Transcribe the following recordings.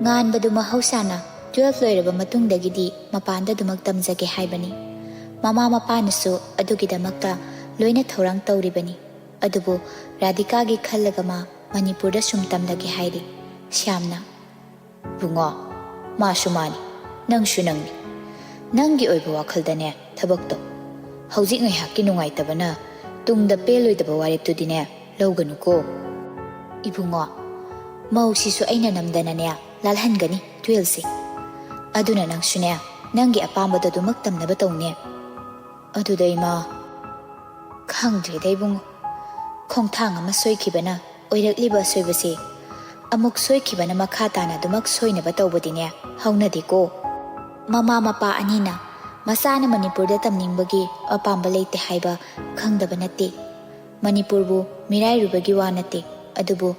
ꯉꯥꯟꯕꯗꯨ ꯃꯍꯧꯁꯥꯅ 12 ꯂꯣꯏꯔꯕ ꯃꯇꯨꯡꯗꯒꯤꯗꯤ ꯃꯄꯥꯟꯗꯗꯨꯃꯛ ꯇꯝꯖꯒꯦ ꯍꯥꯏꯕꯅꯤ꯫ ꯃꯃꯥ ꯃꯄꯥꯅꯁꯨ ꯑꯗꯨꯒꯤꯗꯃꯛꯇ ꯂꯣꯏꯅ ꯊꯧꯔꯥꯡ ꯇꯧꯔꯤꯕꯅꯤ꯫ ꯑꯗꯨꯕꯨ ꯔꯥꯙꯤꯀꯥꯒꯤ ꯈꯜꯂꯒ ꯃꯥ ꯃꯅꯤꯄꯨꯔꯗ ꯁꯨꯝ ꯇꯝꯂꯒꯦ ꯍꯥꯏꯔꯤ꯫ ꯁ꯭ꯌꯥꯝꯅ ꯕꯨꯡꯉꯣ, ꯃꯥꯁꯨ ꯃꯥꯅꯤ, ꯅꯪꯁꯨ ꯅꯪꯅꯤ꯫ ꯅꯪꯒꯤ ꯑꯣꯏꯕ ꯋꯥꯈꯜꯗꯅꯦ ꯊꯕꯛꯇꯣ ꯍꯧꯖꯤꯛ ꯉꯥꯏꯍꯥꯛꯀꯤ ꯅꯨꯡꯉꯥꯏꯇꯕꯅ ꯇꯨꯡꯗ ꯄꯦꯜꯂꯣꯏꯗꯕ ꯋꯥꯔꯦꯞꯇꯨꯗꯤꯅꯦ ꯂꯧꯒꯅꯨꯀꯣ꯫ ꯏꯕꯨꯡꯉꯣ, ꯃꯧꯁꯤꯁꯨ ꯑꯩꯅ ꯅꯝꯗꯅꯅꯦ ꯂꯥꯜꯍꯟꯒꯅꯤ 12ꯁꯦ꯫ ꯑꯗꯨꯅ ꯅꯪꯁꯨꯅꯦ ꯅꯪꯒꯤ ꯑꯄꯥꯝꯕꯗꯣ ꯑꯗꯨꯃꯛ ꯇꯝꯅꯕ ꯇꯧꯅꯦ꯫ ꯑꯗꯨꯗ ꯏꯃꯥ ꯈꯪꯗ꯭ꯔꯦꯗ ꯏꯕꯨꯡꯉꯣ, ꯈꯣꯡꯊꯥꯡ ꯑꯃ ꯁꯣꯏꯈꯤꯕꯅ ꯑꯣꯏꯔꯛꯂꯤꯕ ꯑꯁꯣꯏꯕꯁꯦ ꯑꯃꯨꯛ ꯁꯣꯏꯈꯤꯕꯅ ꯃꯈꯥ ꯇꯥꯅ ꯑꯗꯨꯃꯛ ꯁꯣꯏꯅꯕ ꯇꯧꯕꯗꯤꯅꯦ ꯍꯧꯅꯗꯦꯀꯣ꯫ ꯃꯃꯥ ꯃꯄꯥ ꯑꯅꯤꯅ ꯃꯆꯥꯅ ꯃꯅꯤꯄꯨꯔꯗ ꯇꯝꯅꯤꯡꯕꯒꯤ ꯑꯄꯥꯝꯕ ꯂꯩꯇꯦ ꯍꯥꯏꯕ ꯈꯪꯗꯕ ꯅꯠꯇꯦ꯫ ꯃꯅꯤꯄꯨꯔꯕꯨ ꯃꯤꯔꯥꯏꯔꯨꯕꯒꯤ ꯋꯥ ꯅꯠꯇꯦ꯫ ꯑꯗꯨꯕꯨ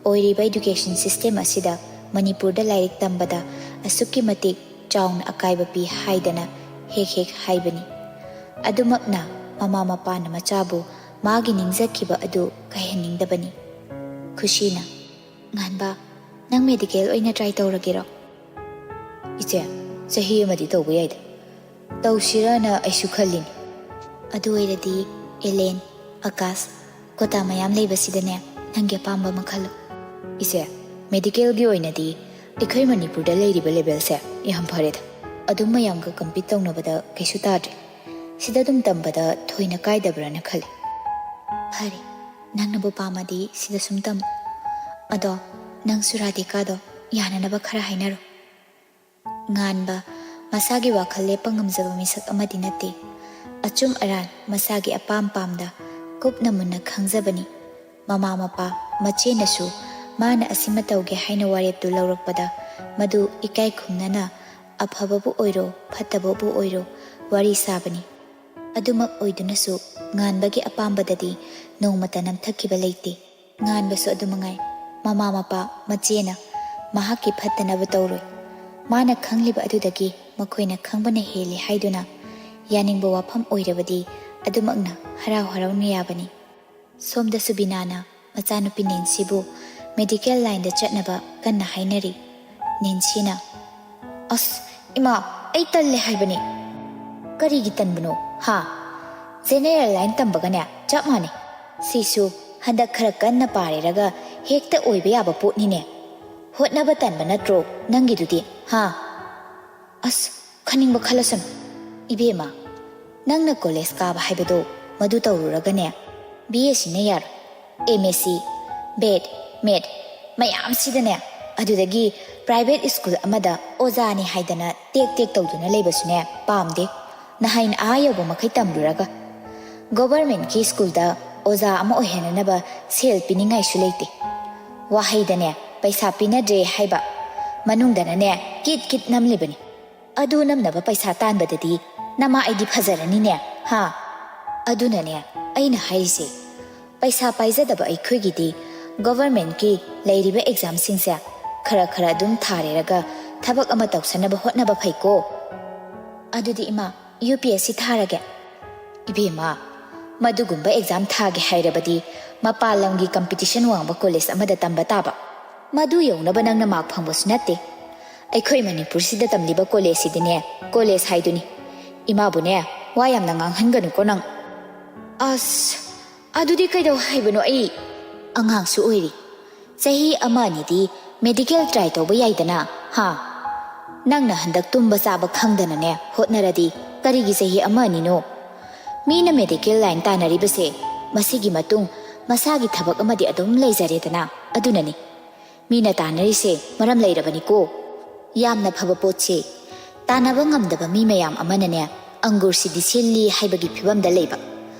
ꯑꯣꯏꯔꯤꯕ ꯏꯗꯨꯀꯦꯁꯟ ꯁꯤꯁꯇꯦꯝ ꯑꯁꯤꯗ ꯃꯅꯤꯄꯨꯔꯗ ꯂꯥꯏꯔꯤꯛ ꯇꯝꯕꯗ ꯑꯁꯨꯛꯀꯤ ꯃꯇꯤꯛ ꯆꯥꯎꯅ ꯑꯀꯥꯏꯕ ꯄꯤ ꯍꯥꯏꯗꯅ ꯍꯦꯛ ꯍꯦꯛ ꯍꯥꯏꯕꯅꯤ꯫ ꯑꯗꯨꯃꯛꯅ ꯃꯃꯥ ꯃꯄꯥꯅ ꯃꯆꯥꯕꯨ ꯃꯥꯒꯤ ꯅꯤꯡꯖꯈꯤꯕ ꯑꯗꯨ ꯀꯥꯏꯍꯟꯅꯤꯡꯗꯕꯅꯤ꯫ ꯈꯨꯁꯤꯅ ꯉꯥꯟꯕ, ꯅꯪ ꯃꯦꯗꯤꯀꯦꯜ ꯑꯣꯏꯅ ꯇ꯭ꯔꯥꯏ ꯇꯧꯔꯒꯦꯔꯣ? ꯏꯆꯦ, ꯆꯍꯤ ꯑꯃꯗꯤ ꯇꯧꯕ ꯌꯥꯏꯗ, ꯇꯧꯁꯤꯔꯅ ꯑꯩꯁꯨ ꯈꯜꯂꯤꯅꯤ꯫ ꯑꯗꯨ ꯑꯣꯏꯔꯗꯤ ꯑꯦꯂꯦꯟ, ꯑꯀꯥꯁ, ꯀꯣꯇꯥ ꯃꯌꯥꯝ ꯂꯩꯕꯁꯤꯗꯅꯦ ꯅꯪꯒꯤ ꯑꯄꯥꯝꯕ ꯑꯃ ꯈꯜꯂꯨ꯫ ꯏꯆꯦ, ꯃꯦꯗꯤꯀꯦꯜꯒꯤ ꯑꯣꯏꯅꯗꯤ ꯑꯩꯈꯣꯏ ꯃꯅꯤꯄꯨꯔꯗ ꯂꯩꯔꯤꯕ ꯂꯦꯚꯦꯜꯁꯦ ꯌꯥꯝ ꯐꯔꯦꯗ꯫ ꯑꯗꯨꯝ ꯃꯌꯥꯝꯒ ꯀꯝꯄꯤꯠ ꯇꯧꯅꯕꯗ ꯀꯩꯁꯨ ꯇꯥꯗ꯭ꯔꯦ꯫ ꯁꯤꯗ ꯑꯗꯨꯝ ꯇꯝꯕꯗ ꯊꯣꯏꯅ ꯀꯥꯏꯗꯕ꯭ꯔꯅ ꯈꯜꯂꯤ꯫ ꯐꯔꯦ, ꯅꯪꯅꯕꯨ ꯄꯥꯝꯃꯗꯤ ꯁꯤꯗ ꯁꯨꯝ ꯇꯝꯃꯨ꯫ ꯑꯗꯣ ꯅꯪꯁꯨ ꯔꯥꯙꯤꯀꯥꯗꯣ ꯌꯥꯅꯅꯕ ꯈꯔ ꯍꯥꯏꯅꯔꯣ꯫ ꯉꯥꯟꯕ ꯃꯁꯥꯒꯤ ꯋꯥꯈꯜ ꯂꯦꯞꯄ ꯉꯝꯖꯕ ꯃꯤꯁꯛ ꯑꯃꯗꯤ ꯅꯠꯇꯦ꯫ ꯑꯆꯨꯝ ꯑꯔꯥꯟ ꯃꯁꯥꯒꯤ ꯑꯄꯥꯝ ꯄꯥꯝꯗ ꯀꯨꯞꯅ ꯃꯨꯟꯅ ꯈꯪꯖꯕꯅꯤ꯫ ꯃꯃꯥ ꯃꯄꯥ ꯃꯆꯦꯅꯁꯨ ꯃꯥꯅ ꯑꯁꯤꯃ ꯇꯧꯒꯦ ꯍꯥꯏꯅ ꯋꯥꯔꯦꯞꯇꯨ ꯂꯧꯔꯛꯄꯗ ꯃꯗꯨ ꯏꯀꯥꯏ ꯈꯨꯝꯅꯅ ꯑꯐꯕꯕꯨ ꯑꯣꯏꯔꯣ ꯐꯠꯇꯕꯕꯨ ꯑꯣꯏꯔꯣ ꯋꯥꯔꯤ ꯁꯥꯕꯅꯤ꯫ ꯑꯗꯨꯃꯛ ꯑꯣꯏꯗꯨꯅꯁꯨ ꯉꯥꯟꯕꯒꯤ ꯑꯄꯥꯝꯕꯗꯗꯤ ꯅꯣꯡꯃꯇ ꯅꯝꯊꯛꯈꯤꯕ ꯂꯩꯇꯦ꯫ ꯉꯥꯟꯕꯁꯨ ꯑꯗꯨꯃꯉꯥꯏ꯫ ꯃꯃꯥ ꯃꯄꯥ ꯃꯆꯦꯅ ꯃꯍꯥꯛꯀꯤ ꯐꯠꯇꯅꯕ ꯇꯧꯔꯣꯏ꯫ ꯃꯥꯅ ꯈꯪꯂꯤꯕ ꯑꯗꯨꯗꯒꯤ ꯃꯈꯣꯏꯅ ꯈꯪꯕꯅ ꯍꯦꯜꯂꯤ ꯍꯥꯏꯗꯨꯅ ꯌꯥꯅꯤꯡꯕ ꯋꯥꯐꯝ ꯑꯣꯏꯔꯕꯗꯤ ꯑꯗꯨꯃꯛꯅ ꯍꯔꯥꯎ ꯍꯔꯥꯎꯅ ꯌꯥꯕꯅꯤ꯫ ꯁꯣꯝꯗꯁꯨ ꯕꯤꯅꯥꯅ ꯃꯆꯥꯅꯨꯄꯤ ꯅꯦꯟꯁꯤꯕꯨ ꯃꯦꯗꯤꯀꯦꯜ ꯂꯥꯏꯟꯗ ꯆꯠꯅꯕ ꯀꯟꯅ ꯍꯥꯏꯅꯔꯤ꯫ ꯅꯦꯟꯁꯤꯅ ꯑꯁ ꯏꯃꯥ, ꯑꯩ ꯇꯜꯂꯦ ꯍꯥꯏꯕꯅꯤ꯫ ꯀꯔꯤꯒꯤ ꯇꯟꯕꯅꯣ ꯍꯥ? ꯖꯦꯅꯦꯔꯦꯜ ꯂꯥꯏꯟ ꯇꯝꯕꯒꯅꯦ ꯆꯞ ꯃꯥꯟꯅꯩ꯫ ꯁꯤꯁꯨ ꯍꯟꯗꯛ ꯈꯔ ꯀꯟꯅ ꯄꯥꯔꯦꯔꯒ ꯍꯦꯛꯇ ꯑꯣꯏꯕ ꯌꯥꯕ ꯄꯣꯠꯅꯤꯅꯦ꯫ ꯍꯣꯠꯅꯕ ꯇꯟꯕ ꯅꯠꯇ꯭ꯔꯣ ꯅꯪꯒꯤꯗꯨꯗꯤ ꯍꯥ? ꯑꯁ ꯈꯟꯅꯤꯡꯕ ꯈꯜꯂꯁꯅꯨ꯫ ꯏꯕꯦꯝꯃ, ꯅꯪꯅ ꯀꯣꯂꯦꯖ ꯀꯥꯕ ꯍꯥꯏꯕꯗꯣ ꯃꯗꯨ ꯇꯧꯔꯨꯔꯒꯅꯦ BScꯅ ꯌꯥꯔꯣꯏ꯫ MSc, BEd, MEd ꯃꯌꯥꯝꯁꯤꯗꯅꯦ, ꯑꯗꯨꯗꯒꯤ ꯄ꯭ꯔꯥꯏꯚꯦꯠ ꯁ꯭ꯀꯨꯜ ꯑꯃꯗ ꯑꯣꯖꯥꯅꯤ ꯍꯥꯏꯗꯅ ꯇꯦꯛ ꯇꯦꯛ ꯇꯧꯗꯨꯅ ꯂꯩꯕꯁꯨꯅꯦ ꯄꯥꯝꯗꯦ꯫ ꯅꯍꯥꯏꯅ ꯌꯧꯕ ꯃꯈꯩ ꯇꯝꯂꯨꯔꯒ ꯒꯣꯚꯔꯟꯃꯦꯟꯠꯀꯤ ꯁ꯭ꯀꯨꯜꯗ ꯑꯣꯖꯥ ꯑꯃ ꯑꯣꯏꯍꯟꯅꯅꯕ ꯁꯦꯜ ꯄꯤꯅꯤꯡꯉꯥꯏꯁꯨ ꯂꯩꯇꯦ꯫ ꯋꯥꯍꯩꯗꯅꯦ ꯄꯩꯁꯥ ꯄꯤꯅꯗ꯭ꯔꯦ ꯍꯥꯏꯕ, ꯃꯅꯨꯡꯗꯅꯅꯦ ꯀꯤꯠ ꯀꯤꯠ ꯅꯝꯂꯤꯕꯅꯤ꯫ ꯑꯗꯨ ꯅꯝꯅꯕ ꯄꯩꯁꯥ तानꯕꯗꯗꯤ ꯅꯃꯥ ꯑꯩꯗꯤ ꯐꯖꯔꯅꯤꯅꯦ ꯍꯥ? ꯑꯗꯨꯅꯅꯦ ꯑꯩꯅ ꯍꯥꯏꯔꯤꯁꯦ, ꯄꯩꯁా ꯄꯥꯏꯖꯗꯕ ꯑꯩꯈꯣꯏꯒꯤꯗꯤ ꯒꯣꯚꯔꯟꯃꯦꯟꯠꯀꯤ ꯂꯩꯔꯤꯕ ꯑꯦꯛꯖꯥꯝꯁꯤꯡꯁꯦ ꯈꯔ ꯈꯔ ꯑꯗꯨꯝ ꯊꯥꯔꯦꯔꯒ ꯊꯕꯛ ꯑꯃ ꯇꯧꯁꯟꯅꯕ ꯍꯣꯠꯅꯕ ꯐꯩꯀꯣ꯫ ꯑꯗꯨꯗꯤ ꯏꯃꯥ UPSC ꯊꯥꯔꯒꯦ꯫ ꯏꯕꯦꯝꯃ, ꯃꯗꯨꯒꯨꯝꯕ ꯑꯦꯛꯖꯥꯝ ꯊꯥꯒꯦ ꯍꯥꯏꯔꯕꯗꯤ ꯃꯄꯥꯟ ꯂꯝꯒꯤ ꯀꯝꯄꯤꯇꯤꯁꯟ ꯋꯥꯡꯕ ꯀꯣꯂꯦꯖ ꯑꯃꯗ ꯇꯝꯕ ꯇꯥꯕ꯫ ꯃꯗꯨ ꯌꯧꯅꯕ ꯅꯪꯅ ꯃꯥꯔꯛ ꯐꯪꯕꯁꯨ ꯅꯠꯇꯦ꯫ ꯑꯩꯈꯣꯏ ꯃꯅꯤꯄꯨꯔꯁꯤꯗ ꯇꯝꯂꯤꯕ ꯀꯣꯂꯦꯖꯁꯤꯗꯤꯅꯦ ꯀꯣꯂꯦꯖ ꯍꯥꯏꯗꯨꯅꯤ꯫ ꯏꯃꯥꯕꯨꯅꯦ ꯋꯥ ꯌꯥꯝꯅ ꯉꯥꯡꯍꯟꯒꯅꯨꯀꯣ ꯅꯪ꯫ ꯑꯁ, ꯑꯗꯨꯗꯤ ꯀꯩꯗꯧ ꯍꯥꯏꯕꯅꯣ ꯑꯩ? ꯑꯉꯥꯡꯁꯨ ꯑꯣꯏꯔꯤ, ꯆꯍꯤ ꯑꯃ ꯑꯅꯤꯗꯤ ꯃꯦꯗꯤꯀꯦꯜ ꯇ꯭ꯔꯥꯏ ꯇꯧꯕ ꯌꯥꯏꯗꯅ ꯍꯥ? ꯅꯪꯅ ꯍꯟꯗꯛ ꯇꯨꯝꯕ ꯆꯥꯕ ꯈꯪꯗꯅꯅꯦ ꯍꯣꯠꯅꯔꯗꯤ ꯀꯔꯤꯒꯤ ꯆꯍꯤ ꯑꯃ ꯑꯅꯤꯅꯣ? ꯃꯤꯅ ꯃꯦꯗꯤꯀꯦල් ꯂꯥꯏꯟ ꯇꯥꯟꯅꯔꯤꯕꯁꯦ ꯃꯁꯤꯒꯤ ꯃꯇꯨꯡ ꯃꯁꯥꯒꯤ ꯊꯕꯛ ꯑꯃꯗꯤ ꯑꯗꯨꯝ ꯂꯩꯖꯔꯦꯗꯅ, ꯑꯗꯨꯅꯅꯤ꯫ ꯃꯤꯅ ꯇꯥꯟꯅꯔꯤꯁꯦ ꯃꯔꯝ ꯂꯩꯔꯕꯅꯤꯀꯣ꯫ ꯌꯥꯝꯅ ꯐꯕ ꯄꯣꯠꯁꯦ ꯇꯥꯟꯅꯕ ꯉꯝꯗꯕ ꯃꯤ ꯃꯌꯥꯝ ꯑꯃꯅꯅꯦ ꯑꯪꯒꯨꯔꯁꯤꯗꯤ ꯁꯤꯜꯂꯤ ꯍꯥꯏꯕꯒꯤ ꯐꯤꯕꯝꯗ ꯂꯩꯕ꯫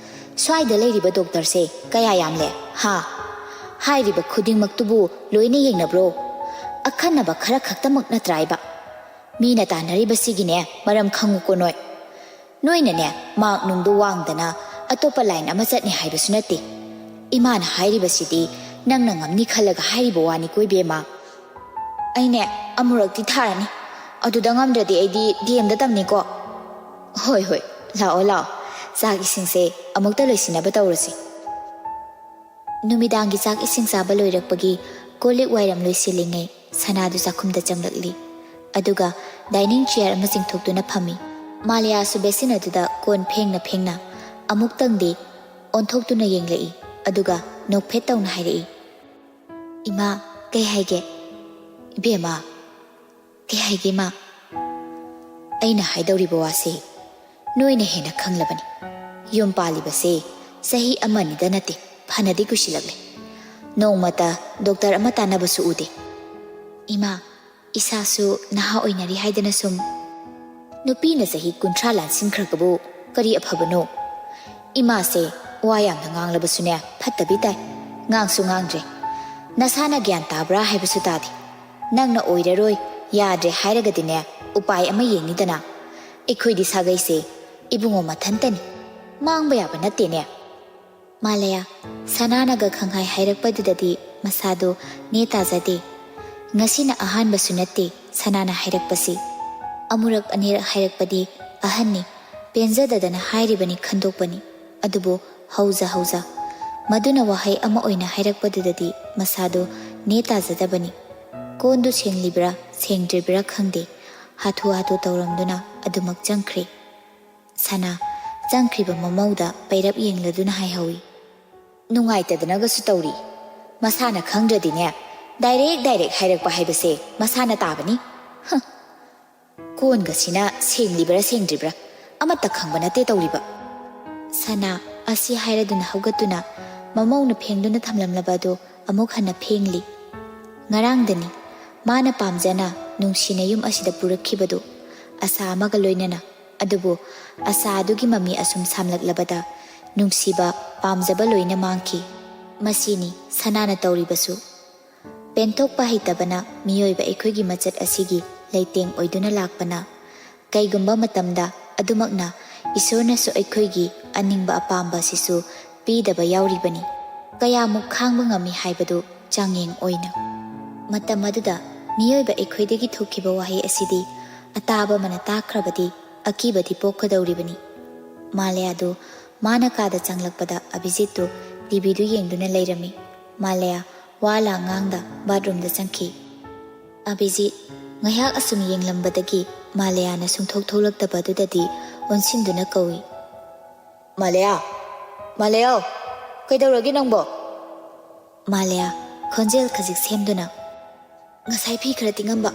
ꯁ꯭ꯋꯥꯏꯗ ꯂꯩꯔꯤꯕ ꯗꯣꯛꯇꯔꯁꯦ ꯀꯌꯥ ꯌꯥꯝꯂꯦ ꯍꯥ? ꯍꯥꯏꯔꯤꯕ ꯈꯨꯗꯤꯡꯃꯛꯇꯨꯕꯨ ꯂꯣꯏꯅ ꯌꯦꯡꯅꯕ꯭ꯔꯣ? ꯑꯈꯟꯅꯕ ꯈꯔ ꯈꯛꯇꯃꯛ ꯅꯠꯇ꯭ꯔꯥꯏꯕ? ꯃꯤꯅ ꯇꯥꯟꯅꯔꯤꯕꯁꯤꯒꯤꯅꯦ ꯃꯔꯝ ꯈꯪꯉꯨꯀꯣ ꯅꯣꯏ꯫ ꯅꯣꯏꯅꯅꯦ ꯃꯥꯔꯛ ꯅꯨꯡꯗꯨ ꯋꯥꯡꯗꯅ ꯑꯇꯣꯞꯄ ꯂꯥꯏꯟ ꯑꯃ ꯆꯠꯅꯤ ꯍꯥꯏꯕꯁꯨ ꯅꯠꯇꯦ꯫ ꯏꯃꯥꯅ ꯍꯥꯏꯔꯤꯕꯁꯤꯗꯤ ꯅꯪꯅ ꯉꯝꯅꯤ ꯈꯜꯂꯒ ꯍꯥꯏꯔꯤꯕ ꯋꯥꯅꯤꯀꯣ ꯏꯕꯦꯝꯃ꯫ ꯑꯩꯅꯦ ꯑꯃꯨꯔꯛꯇꯤ ꯊꯥꯔꯅꯤ, ꯑꯗꯨꯗ ꯉꯝꯗ꯭ꯔꯗꯤ ꯑꯩꯗꯤ DMꯗ ꯇꯝꯅꯤꯀꯣ꯫ ꯍꯣꯏ ꯍꯣꯏ, ꯂꯥꯛꯑꯣ ꯂꯥꯛꯑꯣ, ꯆꯥꯛ ꯏꯁꯤꯡꯁꯦ ꯑꯃꯨꯛꯇ ꯂꯣꯏꯁꯤꯟꯅꯕ ꯇꯧꯔꯁꯤ꯫ ꯅꯨꯃꯤꯗꯥꯡꯒꯤ ꯆꯥꯛ ꯏꯁꯤꯡ ꯆꯥꯕ ꯂꯣꯏꯔꯛꯄꯒꯤ ꯀꯣꯜ ꯂꯤꯛ ꯋꯥꯏꯔꯝ ꯂꯣꯏꯁꯤꯜꯂꯤꯉꯩ ꯁꯅꯥꯗꯨ ꯆꯥꯛꯈꯨꯝꯗ ꯆꯪꯂꯛꯂꯤ ꯑꯗꯨꯒ ꯗꯥꯏꯅꯤꯡ ꯆꯤꯌꯔ ꯑꯃ ꯆꯤꯡꯊꯣꯛꯇꯨꯅ ꯐꯝꯃꯤ ꯃꯥꯂꯤꯌꯥꯁꯨ ꯕꯦꯁꯤꯟ ꯑꯗꯨꯗ ꯀꯣꯟ ꯐꯦꯡꯅ ꯑꯃꯨꯛꯇꯪꯗꯤ ꯑꯣꯟꯊꯣꯛꯇꯨꯅ ꯌꯦꯡꯂꯛꯏ ꯑꯗꯨꯒ ꯅꯣꯛꯐꯦꯠ ꯇꯧꯅ ꯍꯥꯏꯔꯛꯏ ꯏꯃꯥ ꯀꯩ ꯍꯥꯏꯒꯦ ꯏꯕꯦꯝꯃ ꯀꯩ ꯍꯥꯏꯒꯦ ꯏꯃꯥ ꯑꯩꯅ ꯍꯥꯏꯗꯧꯔꯤꯕ ꯋꯥꯁꯦ ꯅꯣꯏꯅ ꯍꯦꯟꯅ ꯈꯪꯂꯕꯅꯤ ꯌꯨꯝ ꯄꯥꯜꯂꯤꯕꯁꯦ ꯆꯍꯤ ꯑꯃꯅꯤꯗ ꯅꯠꯇꯦ ꯐꯅꯗꯤ ꯀꯨꯏꯁꯤꯜꯂꯛꯂꯦ ꯅꯣꯡꯃꯇ ꯗꯣꯛꯇꯔ ꯑꯃ ꯇꯥꯟꯅꯕꯁꯨ ꯎꯗꯦ ꯏꯃꯥ ꯏꯁꯥꯁꯨ ꯅꯍꯥ ꯑꯣꯏꯅꯔꯤ ꯍꯥꯏꯗꯅ ꯁꯨꯝ ꯅꯨꯄꯤꯅ ꯆꯍꯤ 30 ꯂꯥꯟꯁꯤꯟꯈ꯭ꯔꯒꯕꯨ ꯀꯔꯤ ꯑꯐꯕꯅꯣ ꯏꯃꯥꯁꯦ ꯋꯥ ꯌꯥꯝꯅ ꯉꯥꯡꯂꯕꯁꯨꯅꯦ ꯐꯠꯇꯕꯤ ꯇꯥꯏ ꯉꯥꯡꯁꯨ ꯉꯥꯡꯗ꯭ꯔꯦ ꯅꯁꯥꯅ ꯒ꯭ꯌꯥꯟ ꯇꯥꯕ꯭ꯔꯥ ꯍꯥꯏꯕꯁꯨ ꯇꯥꯗꯦ ꯅꯪꯅ ꯑꯣꯏꯔꯔꯣꯏ ꯌꯥꯗ꯭ꯔꯦ ꯍꯥꯏꯔꯒꯗꯤꯅꯦ ꯎꯄꯥꯏ ꯑꯃ ꯌꯦꯡꯅꯤꯗꯅ ꯑꯩꯈꯣꯏꯗꯤ ꯁꯥꯒꯩꯁꯦ ꯏꯕꯨꯡꯉꯣ ꯃꯊꯟꯇꯅꯤ ꯃꯥꯡꯕ ꯌꯥꯕ ꯅꯠꯇꯦꯅꯦ ꯃꯥꯂꯌꯥ ꯁꯅꯥꯅꯒ ꯈꯪꯍꯥꯏ ꯍꯥꯏꯔꯛꯄꯗꯨꯗꯗꯤ ꯃꯁꯥꯗꯣ ꯅꯦ ꯇꯥꯖꯗꯦ ꯉꯁꯤꯅ ꯑꯍꯥꯟꯕꯁꯨ ꯅꯠꯇꯦ ꯁꯅꯥꯅ ꯍꯥꯏꯔꯛꯄꯁꯤ ꯑꯃꯨꯔꯛ ꯑꯅꯤꯔꯛ ꯍꯥꯏꯔꯛꯄꯗꯤ ꯑꯍꯟꯅꯤ ꯄꯦꯟꯖꯗꯗꯅ ꯍꯥꯏꯔꯤꯕꯅꯤ ꯈꯟꯗꯣꯛꯄꯅꯤ ꯑꯗꯨꯕꯨ ꯍꯧꯖ ꯃꯗꯨꯅ ꯋꯥꯍꯩ ꯑꯃ ꯑꯣꯏꯅ ꯍꯥꯏꯔꯛꯄꯗꯨꯗꯗꯤ ꯃꯁꯥꯗꯣ ꯅꯦ ꯇꯥꯖꯗꯕꯅꯤ ꯀꯣꯟꯗꯨ ꯁꯦꯡꯂꯤꯕ꯭ꯔꯥ ꯁꯦꯡꯗ꯭ꯔꯤꯕ꯭ꯔꯥ ꯈꯪꯗꯦ ꯍꯥꯊꯨ ꯇꯧꯔꯝꯗꯨꯅ ꯑꯗꯨꯃꯛ ꯆꯪꯈ꯭ꯔꯦ ꯁꯅꯥ ꯆꯪꯈ꯭ꯔꯤꯕ ꯃꯃꯧꯗ ꯄꯩꯔꯞ ꯌꯦꯡꯂꯗꯨꯅ ꯍꯥꯏꯍꯧꯏ ꯅꯨꯡꯉꯥꯏꯇꯗꯅꯒꯁꯨ ꯇꯧꯔꯤ ꯃꯁꯥꯅ ꯈꯪꯗ꯭ꯔꯗꯤꯅꯦ ꯗꯥꯏꯔꯦꯛ ꯍꯥꯏꯔꯛꯄ ꯍꯥꯏꯕꯁꯦ ꯃꯁꯥꯅ ꯇꯥꯕꯅꯤ ꯀꯣꯟꯒꯁꯤꯅ ꯁꯦꯡꯂꯤꯕ꯭ꯔꯥ ꯁꯦꯡꯗ꯭ꯔꯤꯕ꯭ꯔꯥ ꯑꯃꯠꯇ ꯈꯪꯕ ꯅꯠꯇꯦ ꯇꯧꯔꯤꯕ ꯁꯅꯥ ꯑꯁꯤ ꯍꯥꯏꯔꯗꯨꯅ ꯍꯧꯒꯠꯇꯨꯅ ꯃꯃꯧꯅ ꯐꯦꯡꯗꯨꯅ ꯊꯝꯂꯝꯂꯕ ꯑꯗꯨ ꯑꯃꯨꯛ ꯍꯟꯅ ꯐꯦꯡꯂꯤ ꯉꯔꯥꯡꯗꯅꯤ ꯃꯥꯅ ꯄꯥꯝꯖꯅ ꯅꯨꯡꯁꯤꯅ ꯌꯨꯝ ꯑꯁꯤꯗ ꯄꯨꯔꯛꯈꯤꯕꯗꯨ ꯑꯁꯥ ꯑꯃꯒ ꯂꯣꯏꯅꯅ ꯑꯗꯨꯕꯨ ꯑꯁꯥ ꯑꯗꯨꯒꯤ ꯃꯃꯤ ꯑꯁꯨꯝ ꯁꯥꯝꯂꯛꯂꯕꯗ ꯅꯨꯡꯁꯤꯕ ꯄꯥꯝꯖꯕ ꯂꯣꯏꯅ ꯃꯥꯡꯈꯤ ꯃꯁꯤꯅꯤ ꯁꯅꯥꯅ ꯇꯧꯔꯤꯕꯁꯨ ꯄꯦꯟꯊꯣꯛꯄ ꯍꯩꯇꯕꯅ ꯃꯤꯑꯣꯏꯕ ꯑꯩꯈꯣꯏꯒꯤ ꯃꯆꯠ ꯑꯁꯤꯒꯤ ꯂꯩꯇꯦꯡ ꯑꯣꯏꯗꯨꯅ ꯂꯥꯛꯄꯅ ꯀꯩꯒꯨꯝꯕ ꯃꯇꯝꯗ ꯑꯗꯨꯃꯛꯅ ꯏꯁꯣꯔꯅꯁꯨ ꯑꯩꯈꯣꯏꯒꯤ ꯑꯅꯤꯡꯕ ꯑꯄꯥꯝꯕ ꯑꯁꯤꯁꯨ ꯄꯤꯗꯕ ꯌꯥꯎꯔꯤꯕꯅꯤ ꯀꯌꯥꯃꯨꯛ ꯈꯥꯡꯕ ꯉꯝꯃꯤ ꯍꯥꯏꯕꯗꯨ ꯆꯥꯡꯌꯦꯡ ꯑꯣꯏꯅ ꯃꯇꯝ ꯑꯗꯨꯗ ꯃꯤꯑꯣꯏꯕ ꯑꯩꯈꯣꯏꯗꯒꯤ ꯊꯣꯛꯈꯤꯕ ꯋꯥꯍꯩ ꯑꯁꯤꯗꯤ ꯑꯇꯥꯕ ꯑꯃꯅ ꯇꯥꯈ꯭ꯔꯕꯗꯤ ꯑꯀꯤꯕꯗꯤ ꯄꯣꯛꯀꯗꯧꯔꯤꯕꯅꯤ ꯃꯥꯂꯌꯥꯗꯨ ꯃꯥꯅ ꯀꯥꯗ ꯆꯪꯂꯛꯄꯗ ꯑꯚꯤꯖꯤꯠꯇꯨ ꯇꯤꯚꯤꯗꯨ ꯌꯦꯡꯗꯨꯅ ꯂꯩꯔꯝꯃꯤ ꯃꯥꯂꯌꯥ ꯋꯥ ꯂꯥꯡꯉꯥꯡꯗ ꯕꯥꯠꯔꯨꯝꯗ ꯆꯪꯈꯤ ꯑꯚꯤꯖꯤꯠ ꯉꯥꯏꯍꯥꯛ ꯑꯁꯨꯝ ꯌꯦꯡꯂꯝꯕꯗꯒꯤ ꯃꯥꯂꯌꯥꯅ ꯁꯨꯡꯊꯣꯛ ꯊꯣꯛꯂꯛꯇꯕ ꯑꯗꯨꯗꯗꯤ ꯑꯣꯟꯁꯤꯟꯗꯨꯅ ꯀꯧꯏ ꯃꯥꯂꯌꯥ ꯀꯩꯗꯧꯔꯒꯦ ꯅꯪꯕꯣ ꯃꯥꯂꯌꯥ ꯈꯣꯟꯖꯦꯜ ꯈꯖꯤꯛ ꯁꯦꯝꯗꯨꯅ ꯉꯁꯥꯏ ꯐꯤ ꯈꯔ ꯇꯤꯡꯉꯝꯕ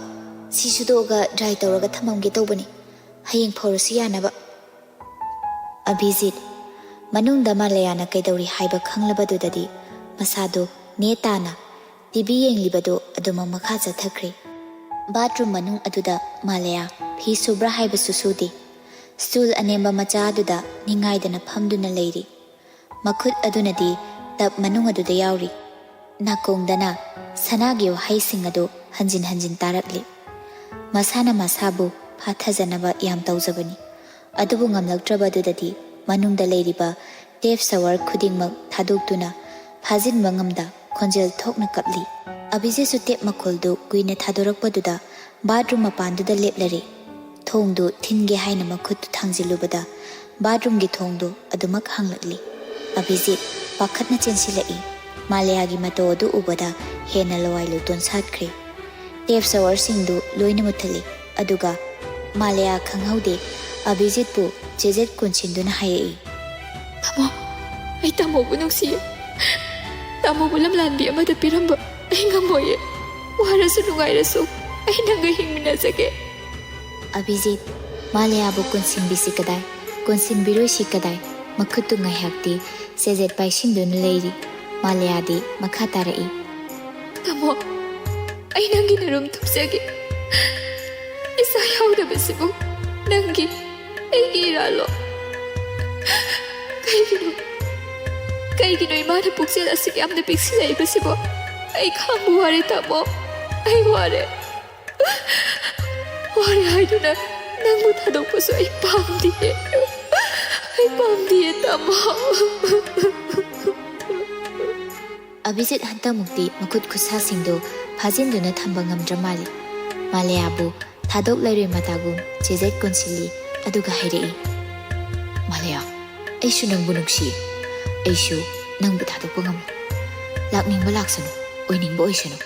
ꯁꯤ ꯁꯨꯗꯣꯛꯑꯒ ꯗ꯭ꯔꯥꯏ ꯇꯧꯔꯒ ꯊꯝꯃꯝꯒꯦ ꯇꯧꯕꯅꯤ ꯍꯌꯦꯡ ꯐꯧꯔꯁꯨ ꯌꯥꯅꯕ ꯑꯚꯤꯖꯤꯠ ꯃꯅꯨꯡꯗ ꯃꯥꯂꯌꯥꯅ ꯀꯩꯗꯧꯔꯤ ꯍꯥꯏꯕ ꯈꯪꯂꯕꯗꯨꯗꯗꯤ ꯃꯁꯥꯗꯣ ꯅꯦ ꯇꯥꯅ ꯇꯤꯚꯤ ꯌꯦꯡꯂꯤꯕꯗꯨ ꯑꯗꯨꯃꯛ ꯃꯈꯥ ꯆꯠꯊꯈ꯭ꯔꯦ ꯕꯥꯠꯔꯨꯝ ꯃꯅꯨꯡ ꯑꯗꯨꯗ ꯃꯥꯂꯌꯥ ꯐꯤ ꯁꯨꯕ꯭ꯔꯥ ꯍꯥꯏꯕꯁꯨ ꯁꯨꯗꯦ ꯁ꯭ꯇꯨꯜ ꯑꯅꯦꯝꯕ ꯃꯆꯥ ꯑꯗꯨꯗ ꯅꯤꯡꯉꯥꯏꯗꯅ ꯐꯝꯗꯨꯅ ꯂꯩꯔꯤ ꯃꯈꯨꯠ ꯑꯗꯨꯅꯗꯤ ꯇꯞ ꯃꯅꯨꯡ ꯑꯗꯨꯗ ꯌꯥꯎꯔꯤ ꯅꯥꯀꯣꯡꯗꯅ ꯁꯅꯥꯒꯤ ꯋꯥꯍꯩꯁꯤꯡ ꯑꯗꯨ ꯍꯟꯖꯤꯟ ꯇꯥꯔꯛꯂꯤ ꯃꯁꯥꯅ ꯃꯁꯥꯕꯨ ꯐꯥꯊꯖꯅꯕ ꯌꯥꯝ ꯇꯧꯖꯕꯅꯤ ꯑꯗꯨꯕꯨ ꯉꯝꯂꯛꯇ꯭ꯔꯕꯗꯨꯗꯗꯤ ꯃꯅꯨꯡꯗ ꯂꯩꯔꯤꯕ ꯇꯦꯞ ꯁꯋꯔ ꯈꯨꯗꯤꯡꯃꯛ ꯊꯥꯗꯣꯛꯇꯨꯅ ꯐꯥꯖꯤꯟꯕ ꯉꯝꯗ ꯈꯣꯟꯖꯦꯜ ꯊꯣꯛꯅ ꯀꯞꯂꯤ ꯑꯚꯤꯖꯤꯠꯁꯨ ꯇꯦꯞ ꯃꯈꯣꯜꯗꯨ ꯀꯨꯏꯅ ꯊꯥꯗꯣꯔꯛꯄꯗꯨꯗ ꯕꯥꯠꯔꯨꯝ ꯃꯄꯥꯟꯗꯨꯗ ꯂꯦꯞꯂꯔꯤ ꯊꯣꯡꯗꯨ ꯊꯤꯟꯒꯦ ꯍꯥꯏꯅ ꯃꯈꯨꯠꯇꯨ ꯊꯥꯡꯖꯤꯜꯂꯨꯕꯗ ꯕꯥꯠꯔꯨꯝꯒꯤ ꯊꯣꯡꯗꯨ ꯑꯗꯨꯃꯛ ꯍꯥꯡꯂꯛꯂꯤ ꯑꯚꯤꯖꯤꯠ ꯄꯥꯈꯠꯅ ꯆꯦꯟꯁꯤꯜꯂꯛꯏ ꯃꯥꯂꯌꯥꯒꯤ ꯃꯇꯧ ꯑꯗꯨ ꯎꯕꯗ ꯍꯦꯟꯅ ꯂꯋꯥꯏ ꯂꯨꯇꯣꯟ ꯁꯥꯠꯈ꯭ꯔꯦ ꯇꯦꯞ ꯁꯋꯔꯁꯤꯡꯗꯨ ꯂꯣꯏꯅ ꯃꯨꯠꯊꯠꯂꯤ ꯑꯗꯨꯒ ꯃꯥꯂꯌꯥ ꯈꯪꯍꯧꯗꯦ ꯑꯚꯤꯖꯤꯠꯄꯨ ꯆꯦꯖꯦꯠ ꯀꯣꯟꯁꯤꯟꯗꯨꯅ ꯍꯥꯏꯔꯛꯏ ꯇꯥꯃꯣ ꯑꯩ ꯇꯥꯃꯣꯕꯨ ꯅꯨꯡꯁꯤꯌꯦ ꯇꯥꯃꯣꯕꯨ ꯂꯝꯂꯥꯟꯕꯤ ꯑꯃꯗ ꯄꯤꯔꯝꯕ ꯑꯩ ꯉꯝꯃꯣꯏꯌꯦ ꯋꯥꯔꯁꯨ ꯅꯨꯡꯉꯥꯏꯔꯁꯨ ꯑꯩ ꯅꯪꯒ ꯍꯤꯡꯃꯤꯟꯅꯖꯒꯦ ꯑꯚꯤꯖꯤꯠ ꯃꯥꯂꯌꯥꯕꯨ ꯀꯣꯟꯁꯤꯟꯕꯤꯁꯤ ꯀꯗꯥꯏ ꯀꯣꯟꯁꯤꯟꯕꯤꯔꯣꯏꯁꯤ ꯀꯗꯥꯏ ꯃꯈꯨꯠꯇꯨ ꯉꯥꯏꯍꯥꯛꯇꯤ ꯆꯦꯖꯦꯠ ꯄꯥꯏꯁꯤꯟꯗꯨꯅ ꯂꯩꯔꯤ ꯃꯥꯂꯌꯥꯗꯤ ꯃꯈꯥ ꯇꯥꯔꯛꯏ ꯇꯥꯃꯣ ꯑꯩ ꯅꯪꯒꯤ ꯅꯔꯨꯝ ꯊꯨꯞꯆꯒꯦ ꯏꯁꯥ ꯌꯥꯎꯗꯕꯁꯤꯕꯨ ꯅꯪꯒꯤ ꯑꯩꯒꯤ ꯏꯔꯥꯜꯂꯣ ꯀꯩꯒꯤꯅꯣ ꯏꯃꯥꯅ ꯄꯨꯛꯆꯦꯜ ꯑꯁꯤ ꯌꯥꯝꯅ ꯄꯤꯛꯁꯤꯜꯂꯛꯏꯕꯁꯤꯕꯣ ꯑꯩ ꯈꯥꯡꯕ ꯋꯥꯔꯦ ꯇꯥꯃꯣ ꯑꯩ ꯋꯥꯔꯦ ꯍꯥꯏꯗꯨꯅ ꯅꯪꯕꯨ ꯊꯥꯗꯣꯛꯄꯁꯨ ꯑꯩ ꯄꯥꯝꯗꯤꯌꯦ ꯇꯥꯃꯣ ꯑꯚꯤꯖꯤꯠ ꯍꯟꯇꯛꯃꯨꯛꯇꯤ ꯃꯈꯨꯠ ꯈꯨꯠꯁꯥꯁꯤꯡꯗꯨ ꯐꯥꯖꯤꯟꯗꯨꯅ ꯊꯝꯕ ꯉꯝꯗ꯭ꯔ ꯃꯥꯜꯂꯤ ꯃꯥꯂꯌꯥꯕꯨ ꯊꯥꯗꯣꯛꯂꯔꯣꯏ ꯃꯇꯥꯒꯨꯝ ꯆꯦꯖꯦꯠ ꯀꯣꯟꯁꯤꯜꯂꯤ ꯑꯗꯨꯒ ꯍꯥꯏꯔꯛꯏ ꯃꯥꯂꯌꯥ ꯑꯩꯁꯨ ꯅꯪꯕꯨ ꯅꯨꯡꯁꯤꯌꯦ ꯑꯩꯁꯨ ꯅꯪꯕꯨ ꯊꯥꯗꯣꯛꯄ ꯉꯝꯂꯣꯏ ꯂꯥꯛꯅꯤꯡꯕ ꯂꯥꯛꯁꯅꯨ ꯑꯣꯏꯅꯤꯡꯕ ꯑꯣꯏꯁꯅꯨ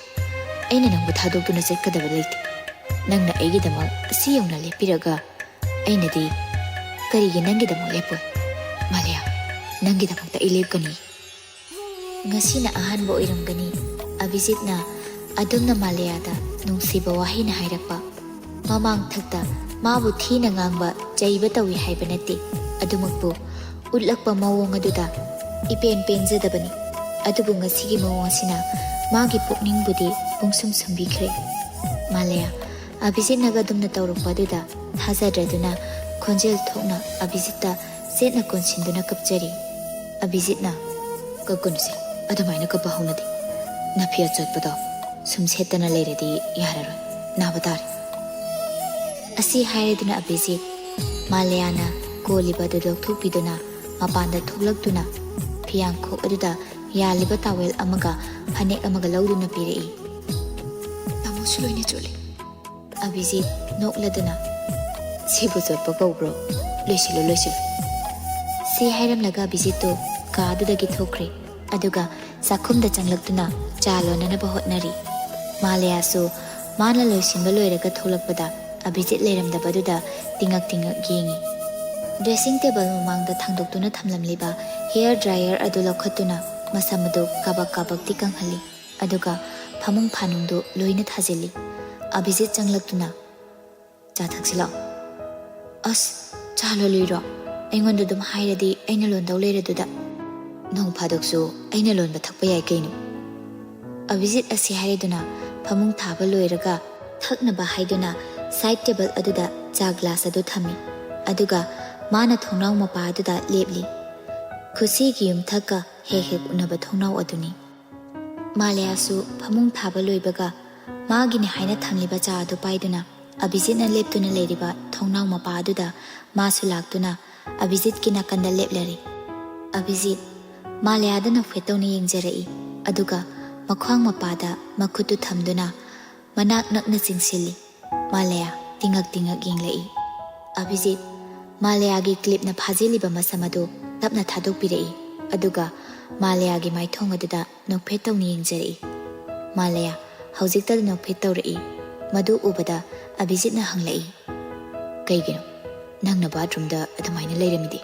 ꯑꯩꯅ ꯅꯪꯕꯨ ꯊꯥꯗꯣꯛꯇꯨꯅ ꯆꯠꯀꯗꯕ ꯂꯩꯇꯦ ꯅꯪꯅ ꯑꯩꯒꯤꯗꯃꯛ ꯑꯁꯤ ꯌꯧꯅ ꯂꯦꯞꯄꯤꯔꯒ ꯑꯩꯅꯗꯤ ꯀꯔꯤꯒꯤ ꯅꯪꯒꯤꯗꯃꯛ ꯂꯦꯞꯄꯣꯏ ꯃꯥꯂꯤꯌꯥ ꯅꯪꯒꯤꯗꯃꯛꯇ ꯑꯩ ꯂꯦꯞꯀꯅꯤ ꯉꯁꯤꯅ ꯑꯍꯥꯟꯕ ꯑꯣꯏꯔꯝꯒꯅꯤ ꯑꯚꯤꯖꯤꯠꯅ ꯑꯗꯨꯝꯅ ꯃꯥꯂꯤꯌꯥꯗ ꯅꯨꯡꯁꯤꯕ ꯋꯥꯍꯩꯅ ꯍꯥꯏꯔꯛꯄ ꯃꯃꯥꯡ ꯊꯛꯇ ꯃꯥꯕꯨ ꯊꯤꯅ ꯉꯥꯡꯕ ꯆꯩꯕ ꯇꯧꯏ ꯍꯥꯏꯕ ꯅꯠꯇꯦ ꯑꯗꯨꯃꯛꯄꯨ ꯎꯠꯂꯛꯄ ꯃꯑꯣꯡ ꯑꯗꯨꯗ ꯏꯄꯦꯟ ꯄꯦꯟꯖꯗꯕꯅꯤ ꯑꯗꯨꯕꯨ ꯉꯁꯤꯒꯤ ꯃꯑꯣꯡ ꯑꯁꯤꯅ ꯃꯥꯒꯤ ꯄꯨꯛꯅꯤꯡꯕꯨꯗꯤ ꯄꯨꯡꯁꯨꯝ ꯁꯨꯝꯕꯤꯈ꯭ꯔꯦ ꯃꯥꯂꯤꯌꯥ ꯑꯚꯤꯖꯤꯠꯅꯒ ꯑꯗꯨꯝꯅ ꯇꯧꯔꯛꯄ ꯑꯗꯨꯗ ꯊꯥꯖꯗ꯭ꯔꯗꯨꯅ ꯈꯣꯟꯖꯦꯜ ꯊꯣꯛꯅ ꯑꯚꯤꯖꯤꯠꯇ ꯆꯦꯠꯅ ꯀꯣꯟꯁꯤꯟꯗꯨꯅ ꯀꯞꯆꯔꯤ ꯑꯚꯤꯖꯤꯠꯅ ꯀꯞꯀꯅꯨꯁꯦ ꯑꯗꯨꯃꯥꯏꯅ ꯀꯞꯄ ꯍꯧꯅꯗꯦ ꯅꯐꯤ ꯑꯆꯣꯠꯄꯗꯣ ꯁꯨꯝ ꯁꯦꯠꯇꯅ ꯂꯩꯔꯗꯤ ꯌꯥꯔꯔꯣꯏ ꯅꯥꯕ ꯇꯥꯔꯦ ꯑꯁꯤ ꯍꯥꯏꯔꯗꯨꯅ ꯑꯚꯤꯖꯤꯠ ꯃꯥꯂꯤꯌꯥꯅ ꯀꯣꯜꯂꯤꯕ ꯑꯗꯨ ꯂꯧꯊꯣꯛꯄꯤꯗꯨꯅ ꯃꯄꯥꯟꯗ ꯊꯣꯛꯂꯛꯇꯨꯅ ꯐꯤꯌꯥꯡꯈꯣꯛ ꯑꯗꯨꯗ ꯌꯥꯜꯂꯤꯕ ꯇꯥꯋꯦꯜ ꯑꯃꯒ ꯐꯅꯦꯛ ꯑꯃꯒ ꯂꯧꯗꯨꯅ ꯄꯤꯔꯛꯏ ꯇꯥꯃꯣꯁꯨ ꯂꯣꯏꯅ ꯆꯣꯠꯂꯤ ꯑꯚꯤꯖꯤꯠ ꯅꯣꯛꯂꯗꯨꯅ ꯁꯤꯕꯨ ꯆꯣꯠꯄ ꯀꯧꯕ꯭ꯔꯣ ꯂꯣꯏꯁꯤꯜꯂꯨ ꯂꯣꯏꯁꯤꯜꯂꯨ ꯁꯤ ꯍꯥꯏꯔꯝꯂꯒ ꯑꯚꯤꯖꯤꯠꯇꯨ ꯀꯥꯗꯨꯗꯒꯤ ꯊꯣꯛꯈ꯭ꯔꯦ ꯑꯗꯨꯒ ꯆꯥꯛꯈꯨꯝꯗ ꯆꯪꯂꯛꯇꯨꯅ ꯆꯥ ꯂꯣꯟꯅꯅꯕ ꯍꯣꯠꯅꯔꯤ ꯃꯥꯂꯤꯌꯥꯁꯨ ꯃꯥꯅ ꯂꯣꯏꯁꯤꯟꯕ ꯂꯣꯏꯔꯒ ꯊꯣꯛꯂꯛꯄꯗ ꯑꯚꯤꯖꯤꯠ ꯂꯩꯔꯝꯗꯕꯗꯨꯗ ꯇꯤꯡꯉꯛ ꯇꯤꯡꯉꯛ ꯌꯦꯡꯉꯤ ꯗ꯭ꯔꯦꯁꯤꯡ ꯇꯦꯕꯜ ꯃꯃꯥꯡꯗ ꯊꯥꯡꯗꯣꯛꯇꯨꯅ ꯊꯝꯂꯝꯂꯤꯕ ꯍꯦꯌꯔ ꯗ꯭ꯔꯥꯏꯌꯔ ꯑꯗꯨ ꯂꯧꯈꯠꯇꯨꯅ ꯃꯁꯝ ꯑꯗꯨ ꯀꯥꯕꯛ ꯀꯥꯕꯛꯇꯤ ꯀꯪꯍꯜꯂꯤ ꯑꯗꯨꯒ ꯐꯃꯨꯡ ꯐꯥꯅꯨꯡꯗꯨ ꯂꯣꯏꯅ ꯊꯥꯖꯤꯜꯂꯤ ꯑꯚꯤꯖꯤꯠ ꯆꯪꯂꯛꯇꯨꯅ ꯆꯥ ꯊꯛꯁꯤ ꯂꯥꯛꯑꯣ ꯑꯁ ꯆꯥ ꯂꯣꯜꯂꯨꯏꯔꯣ ꯑꯩꯉꯣꯟꯗ ꯑꯗꯨꯝ ꯍꯥꯏꯔꯗꯤ ꯑꯩꯅ ꯂꯣꯟꯗꯧ ꯂꯩꯔꯗꯨꯗ ꯅꯣꯡ ꯐꯥꯗꯣꯛꯁꯨ ꯑꯩꯅ ꯂꯣꯟꯕ ꯊꯛꯄ ꯌꯥꯏ ꯀꯩꯅꯣ ꯑꯚꯤꯖꯤꯠ ꯑꯁꯤ ꯍꯥꯏꯔꯗꯨꯅ ꯐꯃꯨꯡ ꯊꯥꯕ ꯂꯣꯏꯔꯒ ꯊꯛꯅꯕ ꯍꯥꯏꯗꯨꯅ ꯁꯥꯏꯠ ꯇꯦꯕꯜ ꯑꯗꯨꯗ ꯆꯥ ꯒ꯭ꯂꯥꯁ ꯑꯗꯨ ꯊꯝꯃꯤ ꯑꯗꯨꯒ ꯃꯥꯅ ꯊꯣꯡꯅꯥꯎ ꯃꯄꯥ ꯑꯗꯨꯗ ꯂꯦꯞꯂꯤ ꯈꯨꯁꯤꯒꯤ ꯌꯨꯝꯊꯛꯀ ꯍꯦꯛ ꯍꯦꯛ ꯎꯅꯕ ꯊꯣꯡꯅꯥꯎ ꯑꯗꯨꯅꯤ ꯃꯥꯂꯤꯌꯥꯁꯨ ꯐꯃꯨꯡ ꯊꯥꯕ ꯂꯣꯏꯕꯒ ꯃꯥꯒꯤꯅꯤ ꯍꯥꯏꯅ ꯊꯝꯂꯤꯕ ꯆꯥ ꯑꯗꯨ ꯄꯥꯏꯗꯨꯅ ꯑꯚꯤꯖꯤꯠꯅ ꯂꯦꯞꯇꯨꯅ ꯂꯩꯔꯤꯕ ꯊꯣꯡꯅꯥꯎ ꯃꯄꯥ ꯑꯗꯨꯗ ꯃꯥꯁꯨ ꯂꯥꯛꯇꯨꯅ ꯑꯚꯤꯖꯤꯠꯀꯤ ꯅꯥꯀꯟꯗ ꯂꯦꯞꯂꯔꯤ ꯑꯚꯤꯖꯤꯠ ꯃꯥꯂꯤꯌꯥꯗ ꯅꯣꯛꯐꯦꯠ ꯇꯧꯅ ꯌꯦꯡꯖꯔꯛꯏ ꯑꯗꯨꯒ ꯃꯈ꯭ꯋꯥꯡ ꯃꯄꯥꯗ ꯃꯈꯨꯠꯇꯨ ꯊꯝꯗꯨꯅ ꯃꯅꯥꯛ ꯅꯛꯅ ꯆꯤꯡꯁꯤꯜꯂꯤ ꯃꯥꯂꯤꯌꯥ ꯇꯤꯡꯉꯛ ꯇꯤꯡꯉꯛ ꯌꯦꯡꯂꯛꯏ ꯑꯚꯤꯖꯤꯠ ꯃꯥꯂꯤꯌꯥꯒꯤ ꯀ꯭ꯂꯤꯞꯅ ꯐꯥꯖꯤꯜꯂꯤꯕ ꯃꯁꯝ ꯑꯗꯨ ꯇꯞꯅ ꯊꯥꯗꯣꯛꯄꯤꯔꯛꯏ ꯑꯗꯨꯒ ꯃꯥꯂꯤꯌꯥꯒꯤ ꯃꯥꯏꯊꯣꯡ ꯑꯗꯨꯗ ꯅꯣꯛꯐꯦꯠ ꯇꯧꯅ ꯌꯦꯡꯖꯔꯛꯏ ꯃꯥꯂꯤꯌꯥ ꯍꯧꯖꯤꯛꯇ ꯅꯣꯛꯐꯦꯠ ꯇꯧꯔꯛꯏ ꯃꯗꯨ ꯎꯕꯗ ꯑꯚꯤꯖꯤꯠꯅ ꯍꯪꯂꯛꯏ ꯀꯩꯒꯤꯅꯣ ꯅꯪꯅ ꯕꯥꯊꯔꯨꯝꯗ ꯑꯗꯨꯃꯥꯏꯅ ꯂꯩꯔꯝꯃꯤꯗꯤ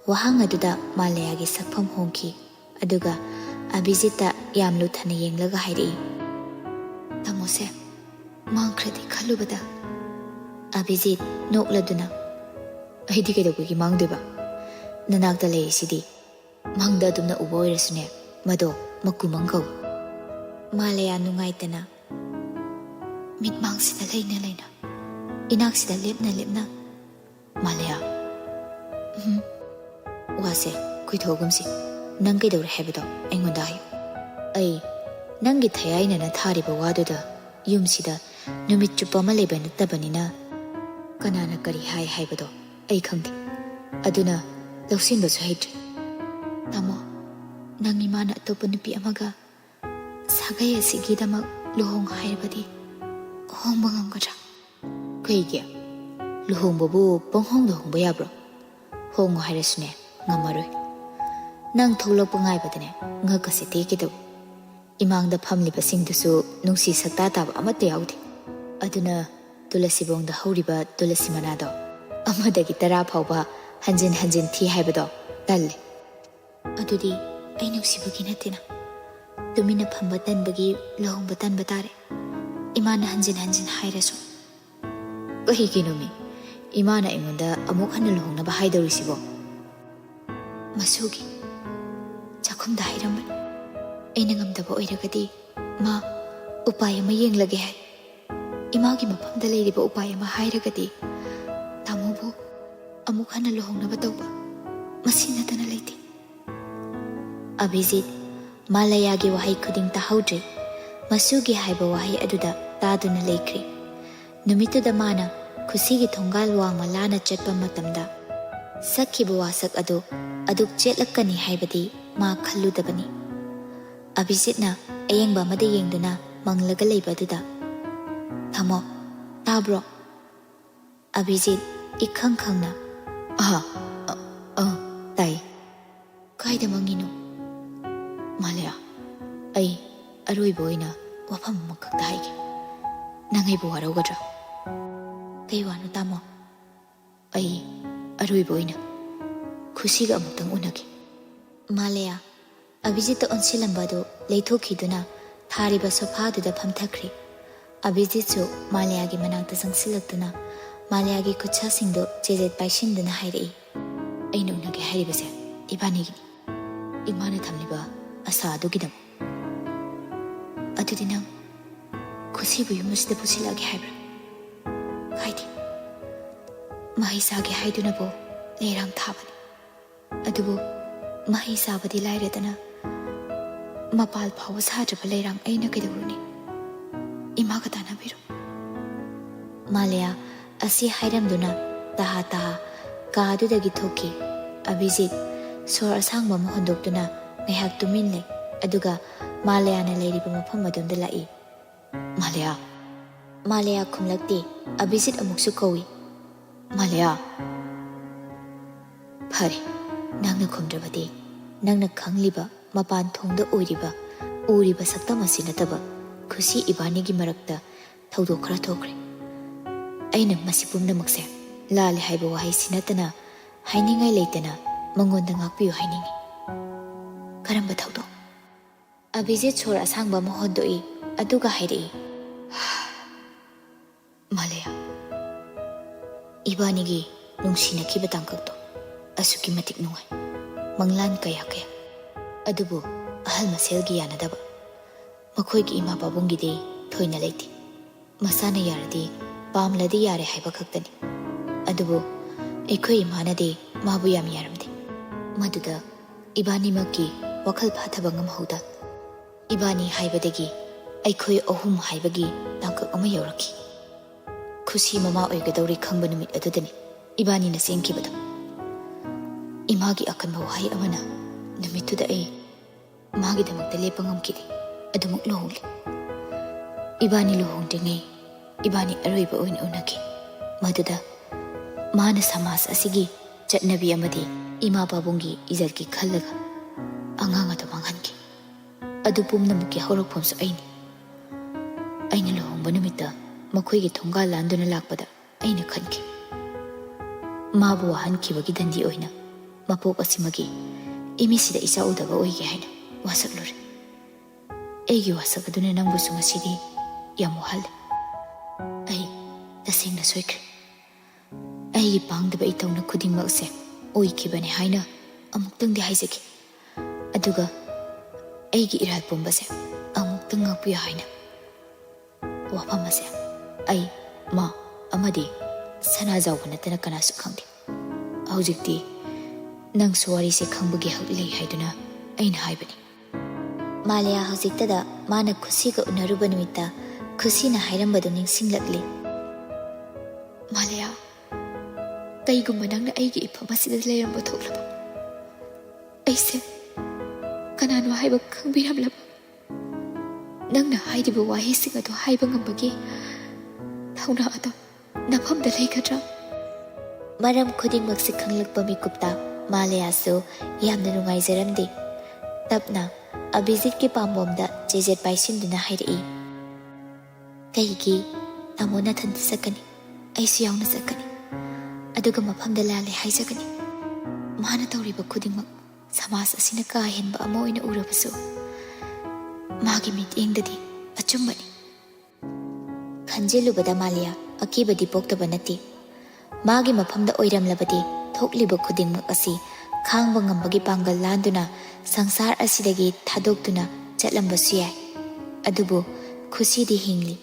ꯋꯥꯍꯪ ꯑꯗꯨꯗ ꯃꯥꯂꯤꯌꯥꯒꯤ ꯁꯛꯐꯝ ꯍꯣꯡꯈꯤ ꯑꯗꯨꯒ ꯑꯚꯤꯖꯤꯠꯇ ꯌꯥꯝ ꯂꯨꯊꯅ ꯌꯦꯡꯂꯒ ꯍꯥꯏꯔꯛꯏ ꯇꯥꯃꯣꯁꯦ ꯃꯥꯡꯈ꯭ꯔꯗꯤ ꯈꯜꯂꯨꯕꯗ ꯑꯚꯤꯖꯤꯠ ꯅꯣꯛꯂꯗꯨꯅ ꯑꯩꯗꯤ ꯀꯩꯗꯧꯕꯒꯤ ꯃꯥꯡꯗꯣꯏꯕ ꯅꯅꯥꯛꯇ ꯂꯩꯔꯤꯁꯤꯗꯤ ꯃꯪꯗ ꯑꯗꯨꯝꯅ ꯎꯕ ꯑꯣꯏꯔꯁꯨꯅꯦ ꯃꯗꯣ ꯃꯀꯨ ꯃꯪ ꯀꯧꯏ ꯃꯥꯂꯤꯌꯥ ꯅꯨꯡꯉꯥꯏꯇꯅ ꯃꯤꯠꯃꯥꯡꯁꯤꯗ ꯂꯩꯅ ꯂꯩꯅ ꯏꯅꯥꯛꯁꯤꯗ ꯂꯦꯞꯅ ꯂꯦꯞꯅ ꯃꯥꯂꯤꯌꯥ ꯋꯥꯁꯦ ꯀꯨꯏꯊꯣꯛꯑꯒꯨꯝꯁꯤ ꯅꯪ ꯀꯩꯗꯧꯔꯦ ꯍꯥꯏꯕꯗꯣ ꯑꯩꯉꯣꯟꯗ ꯍꯥꯏꯌꯨ ꯑꯩ ꯅꯪꯒꯤ ꯊꯌꯥꯏꯅꯅ ꯊꯥꯔꯤꯕ ꯋꯥꯗꯨꯗ ꯌꯨꯝꯁꯤꯗ ꯅꯨꯃꯤꯠ ꯆꯨꯞꯄ ꯑꯃ ꯂꯩꯕ ꯅꯠꯇꯕꯅꯤꯅ ꯀꯅꯥꯅ ꯀꯔꯤ ꯍꯥꯏ ꯍꯥꯏꯕꯗꯣ ꯑꯩ ꯈꯪꯗꯦ ꯑꯗꯨꯅ ꯂꯧꯁꯤꯟꯕꯁꯨ ꯍꯩꯇ꯭ꯔꯦ ꯇꯥꯃꯣ ꯅꯪ ꯏꯃꯥꯅ ꯑꯇꯣꯞꯄ ꯅꯨꯄꯤ ꯑꯃꯒ ꯁꯥꯒꯩ ꯑꯁꯤꯒꯤꯗꯃꯛ ꯂꯨꯍꯣꯡ ꯍꯥꯏꯔꯕꯗꯤ ꯍꯣꯡꯕ ꯉꯝꯒꯗ꯭ꯔꯥ ꯀꯩꯒꯤ ꯂꯨꯍꯣꯡꯕꯕꯨ ꯄꯪꯍꯣꯡꯗ ꯍꯣꯡꯕ ꯌꯥꯕ꯭ꯔꯣ ꯍꯣꯡꯉꯣ ꯍꯥꯏꯔꯁꯨꯅꯦ ꯉꯝꯃꯔꯣꯏ ꯅꯪ ꯊꯣꯛꯂꯛꯄ ꯉꯥꯏꯕꯗꯅꯦ ꯉꯛꯀꯁꯦ ꯇꯦꯛꯀꯦ ꯏꯃꯥꯡꯗ ꯐꯝꯂꯤꯕꯁꯤꯡꯗꯨꯁꯨ ꯅꯨꯡꯁꯤ ꯁꯛꯇꯥ ꯇꯥꯕ ꯑꯃꯠꯇ ꯌꯥꯎꯗꯦ ꯑꯗꯨꯅ ꯇꯨꯂꯁꯤꯕꯣꯡꯗ ꯍꯧꯔꯤꯕ ꯇꯨꯂꯁꯤ ꯃꯅꯥꯗꯣ ꯑꯃꯗꯒꯤ 10 ꯐꯥꯎꯕ ꯍꯟꯖꯤꯟ ꯍꯟꯖꯤꯟ ꯊꯤ ꯍꯥꯏꯕꯗꯣ ꯇꯜꯂꯦ ꯑꯗꯨꯗꯤ ꯑꯩ ꯅꯨꯡꯁꯤꯕꯒꯤ ꯅꯠꯇꯦꯅ ꯇꯨꯃꯤꯟꯅ ꯐꯝꯕ ꯇꯟꯕꯒꯤ ꯂꯨꯍꯣꯡꯕ ꯇꯟꯕ ꯇꯥꯔꯦ ꯏꯃꯥꯅ ꯍꯟꯖꯤꯟ ꯍꯟꯖꯤꯟ ꯍꯥꯏꯔꯁꯨ ꯀꯩꯒꯤꯅꯣꯃꯤ ꯏꯃꯥꯅ ꯑꯩꯉꯣꯟꯗ ꯑꯃꯨꯛ ꯍꯟꯅ ꯂꯨꯍꯣꯡꯅꯕ ꯍꯥꯏꯗꯧꯔꯤꯁꯤꯕꯣ ꯃꯁꯨꯒꯤ ꯆꯥꯛꯈꯨꯝꯗ ꯍꯥꯏꯔꯝꯕꯅꯤ ꯑꯩꯅ ꯉꯝꯗꯕ ꯑꯣꯏꯔꯒꯗꯤ ꯃꯥ ꯎꯄꯥꯏ ꯑꯃ ꯌꯦꯡꯂꯒꯦ ꯍꯥꯏ ꯏꯃꯥꯒꯤ ꯃꯐꯝꯗ ꯂꯩꯔꯤꯕ ꯎꯄꯥꯏ ꯑꯃ ꯍꯥꯏꯔꯒꯗꯤ ꯇꯥꯃꯣꯕꯨ ꯑꯃꯨꯛ ꯍꯟꯅ ꯂꯨꯍꯣꯡꯅꯕ ꯇꯧꯕ ꯃꯁꯤ ꯅꯠꯇꯅ ꯂꯩꯇꯦ ꯑꯚꯤꯖꯤꯠ ꯃꯥꯂꯤꯌꯥꯒꯤ ꯋꯥꯍꯩ ꯈꯨꯗꯤꯡ ꯇꯥꯍꯧꯗ꯭ꯔꯦ ꯃꯁꯨꯒꯤ ꯍꯥꯏꯕ ꯋꯥꯍꯩ ꯑꯗꯨꯗ ꯇꯥꯗꯨꯅ ꯂꯩꯈ꯭ꯔꯦ ꯅꯨꯃꯤꯠꯇꯨꯗ ꯃꯥꯅ ꯈꯨꯁꯤꯒꯤ ꯊꯣꯡꯒꯥꯜ ꯋꯥꯡꯃ ꯂꯥꯟꯅ ꯆꯠꯄ ꯃꯇꯝꯗ ꯁꯛꯈꯤꯕ ꯋꯥꯁꯛ ꯑꯗꯨ ꯑꯗꯨꯛ ꯆꯦꯠꯂꯛꯀꯅꯤ ꯍꯥꯏꯕꯗꯤ ꯃꯥ ꯈꯜꯂꯨꯗꯕꯅꯤ ꯑꯚꯤꯖꯤꯠꯅ ꯑꯌꯦꯡꯕ ꯑꯃꯗ ꯌꯦꯡꯗꯨꯅ ꯃꯪꯂꯒ ꯂꯩꯕ ꯑꯗꯨꯗ ꯊꯝꯃꯣ ꯇꯥꯕ꯭ꯔꯣ ꯑꯚꯤꯖꯤꯠ इखंग खंगना ताई कायदा मंगिनो मालिया अई अरोइब ओइना ꯋꯥꯐꯝ ꯑꯃꯈꯛꯇ ꯍꯥꯏꯒꯦ ꯅꯪ ꯑꯩꯕꯨ ꯋꯥꯔꯧꯒꯗ꯭ꯔꯥ ꯀꯩ ꯋꯥꯅꯣ ꯇꯥꯃꯣ ꯑꯩ ꯑꯔꯣꯏꯕ ꯑꯣꯏꯅ ꯈꯨꯁꯤꯒ ꯑꯃꯨꯛꯇꯪ ꯎꯅꯒꯦ ꯃꯥꯂꯦꯌꯥ ꯑꯕꯤꯖꯤꯠꯇ ꯑꯣꯟꯁꯤꯜꯂꯝꯕ ꯑꯗꯨ ꯂꯩꯊꯣꯛꯈꯤꯗꯨꯅ ꯊꯥꯔꯤꯕ ꯁꯣꯐꯥꯗꯨꯗ ꯐꯝꯊꯈ꯭ꯔꯦ ꯑꯕꯤꯖꯤꯠꯁꯨ ꯃꯥꯂꯦꯌꯥꯒꯤ ꯃꯅꯥꯛꯇ ꯆꯪꯁꯤꯜꯂꯛꯇꯨꯅ ꯃꯥꯂꯦꯌꯥꯒꯤ ꯈꯨꯠꯁꯥꯁꯤꯡꯗꯨ ꯆꯦꯖꯦꯠ ꯄꯥꯏꯁꯤꯟꯗꯨꯅ ꯍꯥꯏꯔꯛꯏ ꯑꯩꯅ ꯎꯅꯒꯦ ꯍꯥꯏꯔꯤꯕꯁꯦ ꯏꯕꯥꯅꯤꯒꯤꯅꯤ ꯏꯃꯥꯅ ꯊꯝꯂꯤꯕ ꯑꯁꯥ ꯑꯗꯨꯒꯤꯗꯃꯛ ꯑꯗꯨꯗꯤ ꯅꯪ ꯈꯨꯁꯤꯕꯨ ꯌꯨꯝ ꯑꯁꯤꯗ ꯄꯨꯁꯤꯜꯂꯛꯑꯒꯦ ꯍꯥꯏꯕ꯭ꯔꯥ ꯀꯥꯏꯗꯦ ꯃꯍꯩ ꯆꯥꯒꯦ ꯍꯥꯏꯗꯨꯅꯕꯨ ꯂꯩꯔꯥꯡ ꯊꯥꯕꯅꯤ ꯑꯗꯨꯕꯨ ꯃꯍꯩ ꯆꯥꯕꯗꯤ ꯂꯥꯏꯔꯗꯅ ꯃꯄꯥꯜ ꯐꯥꯎꯕ ꯁꯥꯗ꯭ꯔꯕ ꯂꯩꯔꯥꯡ ꯑꯩꯅ ꯀꯩꯗꯧꯔꯨꯅꯤ ꯏꯃꯥꯒ ꯇꯥꯟꯅꯕꯤꯔꯣ ꯃꯥꯂꯦꯌꯥ ꯑꯁꯤ ꯍꯥꯏꯔꯝꯗꯨꯅ ꯇꯍꯥ ꯇꯍꯥ ꯀꯥꯗꯨꯗꯒꯤ ꯊꯣꯛꯈꯤ ꯑꯕꯤꯖꯤꯠ ꯁꯣꯔ ꯑꯁꯥꯡꯕ ꯑꯃ ꯍꯣꯟꯗꯣꯛꯇꯨꯅ ꯉꯥꯏꯍꯥꯛ ꯇꯨꯃꯤꯟ ꯂꯩ ꯑꯗꯨꯒ ꯃꯥꯂꯦꯌꯥꯅ ꯂꯩꯔꯤꯕ ꯃꯐꯝ ꯑꯗꯨꯗ ꯂꯥꯛꯏ ꯃꯥꯂꯦꯌꯥ ꯃꯥꯂꯦꯌꯥ ꯈꯨꯝꯂꯛꯇꯦ ꯑꯕꯤꯖꯤꯠ ꯑꯃꯨꯛꯁꯨ ꯀꯧꯏ ꯃꯥꯂꯦꯌꯥ ꯐꯔꯦ ꯅꯪꯅ ꯈꯨꯝꯗ꯭ꯔꯕꯗꯤ ꯅꯪꯅ ꯈꯪꯂꯤꯕ ꯃꯄꯥꯟ ꯊꯣꯡꯗ ꯎꯔꯤꯕ ꯁꯛꯇꯝ ꯑꯁꯤ ꯅꯠꯇꯕ ꯈꯨꯁꯤ ꯏꯕꯥꯅꯤꯒꯤ ꯃꯔꯛꯇ ꯊꯧꯗꯣꯛ ꯈꯔ ꯊꯣꯛꯈ꯭ꯔꯦ ꯑꯩꯅ ꯃꯁꯤ ꯄꯨꯝꯅꯃꯛꯁꯦ ꯂꯥꯜꯂꯦ ꯍꯥꯏꯕ ꯋꯥꯍꯩꯁꯤ ꯅꯠꯇꯅ ꯍꯥꯏꯅꯤꯡꯉꯥꯏ ꯂꯩꯇꯅ ꯃꯉꯣꯟꯗ ꯉꯥꯛꯄꯤꯌꯨ ꯍꯥꯏꯅꯤꯡꯉꯤ ꯀꯔꯝꯕ ꯊꯧꯗꯣꯛ ꯑꯕꯤꯖꯤꯠ ꯁꯣꯔ ꯑꯁꯥꯡꯕ ꯑꯃ ꯍꯣꯟꯗꯣꯛꯏ ꯑꯗꯨꯒ ꯍꯥꯏꯔꯛꯏ ꯃꯥꯂꯦꯌꯥ ꯏꯕꯥꯅꯤꯒꯤ ꯅꯨꯡꯁꯤꯅꯈꯤꯕ ꯇꯥꯡꯀꯛꯇꯣ ꯑꯁꯨꯛꯀꯤ ꯃꯇꯤꯛ ꯅꯨꯡꯉꯥꯏ ꯃꯪꯂꯥꯟ ꯀꯌꯥ ꯑꯗꯨꯕꯨ ꯑꯍꯜ ꯃꯁꯦꯜꯒꯤ ꯌꯥꯅꯗꯕ ꯃꯈꯣꯏꯒꯤ ꯏꯃꯥ ꯄꯥꯕꯨꯡꯒꯤꯗꯤ ꯊꯣꯏꯅ ꯂꯩꯇꯦ ꯃꯁꯥꯅ ꯌꯥꯔꯗꯤ ꯄꯥꯝꯂꯗꯤ ꯌꯥꯔꯦ ꯍꯥꯏꯕ ꯈꯛꯇꯅꯤ ꯑꯗꯨꯕꯨ ꯑꯩꯈꯣꯏ ꯏꯃꯥꯅꯗꯤ ꯃꯥꯕꯨ ꯌꯥꯝ ꯌꯥꯔꯝꯗꯦ ꯃꯗꯨꯗ ꯏꯕꯥꯅꯤꯃꯛꯀꯤ ꯋꯥꯈꯜ ꯐꯥꯊꯕ ꯉꯝꯍꯧꯗ ꯏꯕꯥꯅꯤ ꯍꯥꯏꯕꯗꯒꯤ ꯑꯩꯈꯣꯏ ꯑꯍꯨꯝ ꯍꯥꯏꯕꯒꯤ ꯇꯥꯡꯀꯛ ꯑꯃ ꯌꯧꯔꯛꯈꯤ ꯈꯨꯁꯤ ꯃꯃꯥ ꯑꯣꯏꯒꯗꯧꯔꯤ ꯈꯪꯕ ꯅꯨꯃꯤꯠ ꯑꯗꯨꯗꯅꯤ ꯏꯕꯥꯅꯤꯅ ꯆꯦꯟꯈꯤꯕꯗꯣ ꯏꯃꯥꯒꯤ ꯑꯀꯟꯕ ꯋꯥꯍꯩ ꯑꯃꯅ ꯅꯨꯃꯤꯠꯇꯨꯗ ꯑꯩ ꯃꯥꯒꯤꯗꯃꯛꯇ ꯂꯦꯞꯄ ꯉꯝꯈꯤꯗꯦ ꯑꯗꯨꯃꯛ ꯂꯨꯍꯣꯡꯂꯦ ꯏꯕꯥꯅꯤ ꯂꯨꯍꯣꯡꯗ꯭ꯔꯤꯉꯩ ꯏꯕꯥꯅꯤ ꯑꯔꯣꯏꯕ ꯑꯣꯏꯅ ꯎꯅꯈꯤ ꯃꯗꯨꯗ ꯃꯥꯅ ꯁꯃꯥꯖ ꯑꯁꯤꯒꯤ ꯆꯠꯅꯕꯤ ꯑꯃꯗꯤ ꯏꯃꯥ ꯄꯥꯕꯨꯡꯒꯤ ꯏꯖꯠꯀꯤ ꯈꯜꯂꯒ ꯑꯉꯥꯡ ꯑꯗꯨ ꯃꯥꯡꯍꯟꯈꯤ ꯑꯗꯨ ꯄꯨꯝꯅꯃꯛꯀꯤ ꯍꯧꯔꯛꯐꯝꯁꯨ ꯑꯩꯅ ꯂꯨꯍꯣꯡꯕ ꯅꯨꯃꯤꯠꯇ ꯃꯈꯣꯏꯒꯤ ꯊꯣꯡꯒꯥꯜ ꯂꯥꯟꯗꯨꯅ ꯂꯥꯛꯄꯗ ꯑꯩꯅ ꯈꯟꯈꯤ ꯃꯥꯕꯨ ꯋꯥꯍꯟꯈꯤꯕꯒꯤ ꯗꯟꯗꯤ ꯑꯣꯏꯅ ꯃꯄꯣꯛ ꯑꯁꯤꯃꯒꯤ ꯏꯃꯤꯁꯤꯗ ꯏꯆꯥ ꯎꯗꯕ ꯑꯣꯏꯒꯦ ꯍꯥꯏꯅ ꯋꯥꯁꯛꯂꯨꯔꯦ ꯑꯩꯒꯤ ꯋꯥꯁꯛ ꯑꯗꯨꯅ ꯅꯪꯕꯨꯁꯨ ꯉꯁꯤꯗꯤ ꯌꯥꯝ ꯋꯥꯍꯜꯂꯦ ꯑꯩ ꯇꯁꯦꯡꯅ ꯁꯣꯏꯈ꯭ꯔꯦ ꯑꯩꯒꯤ ꯄꯥꯡꯗꯕ ꯏꯇꯧꯅ ꯈꯨꯗꯤꯡꯃꯛꯁꯦ ꯑꯣꯏꯈꯤꯕꯅꯦ ꯍꯥꯏꯅ ꯑꯃꯨꯛꯇꯪꯗꯤ ꯍꯥꯏꯖꯒꯦ ꯑꯗꯨꯒ ꯑꯩꯒꯤ ꯏꯔꯥꯜ ꯄꯨꯝꯕꯁꯦ ꯑꯃꯨꯛꯇꯪ ꯉꯥꯛꯄꯤꯌꯨ ꯍꯥꯏꯅ ꯋꯥꯐꯝ ꯑꯁꯦ ꯑꯩ ꯃꯥ ꯑꯃꯗꯤ ꯁꯅꯥꯖꯥꯎꯕ ꯅꯠꯇꯅ ꯀꯅꯥꯁꯨ ꯈꯪꯗꯦ ꯍꯧꯖꯤꯛꯇꯤ ꯅꯪꯁꯨ ꯋꯥꯔꯤꯁꯦ ꯈꯪꯕꯒꯤ ꯍꯛ ꯂꯩ ꯍꯥꯏꯗꯨꯅ ꯑꯩꯅ ꯍꯥꯏꯕꯅꯤ ꯃꯥꯂꯦꯌꯥ ꯍꯧꯖꯤꯛꯇꯗ ꯃꯥꯅ ꯈꯨꯁꯤꯒ ꯎꯅꯔꯨꯕ ꯅꯨꯃꯤꯠꯇ ꯈꯨꯁꯤꯅ ꯍꯥꯏꯔꯝꯕꯗꯨ ꯅꯤꯡꯁꯤꯡꯂꯛꯂꯤ ꯃꯥꯂꯦꯌꯥ ꯀꯩꯒꯨꯝꯕ ꯅꯪꯅ ꯑꯩꯒꯤ ꯏꯐꯝ ꯑꯁꯤꯗ ꯂꯩꯔꯝꯕ ꯊꯣꯛꯂꯕ ꯑꯩꯁꯦ ꯀꯅꯥꯅꯣ ꯍꯥꯏꯕ ꯈꯪꯕꯤꯔꯝꯂꯕ ꯅꯪꯅ ꯍꯥꯏꯔꯤꯕ ꯋꯥꯍꯩꯁꯤꯡ ꯑꯗꯨ ꯍꯥꯏꯕ ꯉꯝꯕꯒꯤ ꯊꯧꯅꯥ ꯑꯗꯣ ꯅꯐꯝꯗ ꯂꯩꯒꯗ꯭ꯔꯥ ꯃꯔꯝ ꯈꯨꯗꯤꯡꯃꯛꯁꯤ ꯈꯪꯂꯛꯄ ꯃꯤꯀꯨꯞꯇ ꯃꯥꯂꯦꯌꯥꯁꯨ ꯌꯥꯝꯅ ꯅꯨꯡꯉꯥꯏꯖꯔꯝꯗꯦ ꯇꯞꯅ ꯑꯕꯤꯖꯤꯠꯀꯤ ꯄꯥꯝꯕꯣꯝꯗ ꯆꯦꯖꯦꯠ ꯄꯥꯏꯁꯤꯟꯗꯨꯅ ꯍꯥꯏꯔꯛꯏ ꯀꯩꯒꯤ ꯇꯥꯃꯣ ꯅꯊꯟꯇ ꯆꯠꯀꯅꯤ ꯑꯩꯁꯨ ꯌꯥꯎꯅ ꯆꯠꯀꯅꯤ ꯑꯗꯨꯒ ꯃꯐꯝꯗ ꯂꯥꯜꯂꯦ ꯍꯥꯏꯖꯒꯅꯤ ꯃꯥꯅ ꯇꯧꯔꯤꯕ ꯈꯨꯗꯤꯡꯃꯛ ꯁꯃꯥꯖ ꯑꯁꯤꯅ ꯀꯥ ꯍꯦꯟꯕ ꯑꯃ ꯑꯣꯏꯅ ꯎꯔꯕꯁꯨ ꯃꯥꯒꯤ ꯃꯤꯠꯌꯦꯡꯗꯗꯤ ꯑꯆꯨꯝꯕꯅꯤ ꯈꯟꯖꯤꯜꯂꯨꯕꯗ ꯃꯥꯂꯦꯌꯥ ꯑꯀꯤꯕꯗꯤ ꯄꯣꯛꯇꯕ ꯅꯠꯇꯦ ꯃꯥꯒꯤ ꯃꯐꯝꯗ ꯑꯣꯏꯔꯝꯂꯕꯗꯤ ꯊꯣꯛꯂꯤꯕ ꯈꯨꯗꯤꯡꯃꯛ ꯑꯁꯤ ꯈꯥꯡꯕ ꯉꯝꯕꯒꯤ ꯄꯥꯡꯒꯜ ꯂꯥꯟꯗꯨꯅ ꯁꯪꯁꯥꯔ ꯑꯁꯤꯗꯒꯤ ꯊꯥꯗꯣꯛꯇꯨꯅ ꯆꯠꯂꯝꯕꯁꯨ ꯌꯥꯏ ꯑꯗꯨꯕꯨ ꯈꯨꯁꯤꯗꯤ ꯍꯤꯡꯂꯤ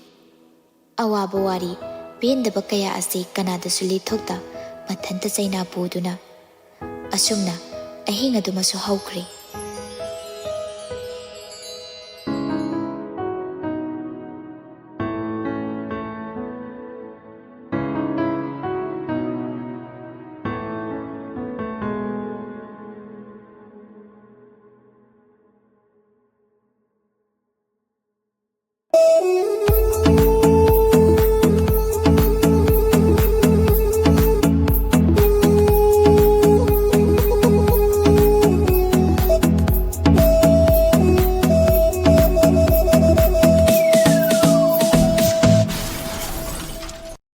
ꯑꯋꯥꯕ ꯋꯥꯔꯤ ꯄꯦꯟꯗꯕ ꯀꯌꯥ ꯑꯁꯤ ꯀꯅꯥꯗꯁꯨ ꯂꯤꯊꯣꯛꯇ ꯃꯊꯟꯇ ꯆꯩꯅꯥ ꯄꯨꯗꯨꯅ ꯑꯁꯨꯝꯅ ꯑꯍꯤꯡ ꯑꯗꯨꯃꯁꯨ ꯍꯧꯈ꯭ꯔꯦ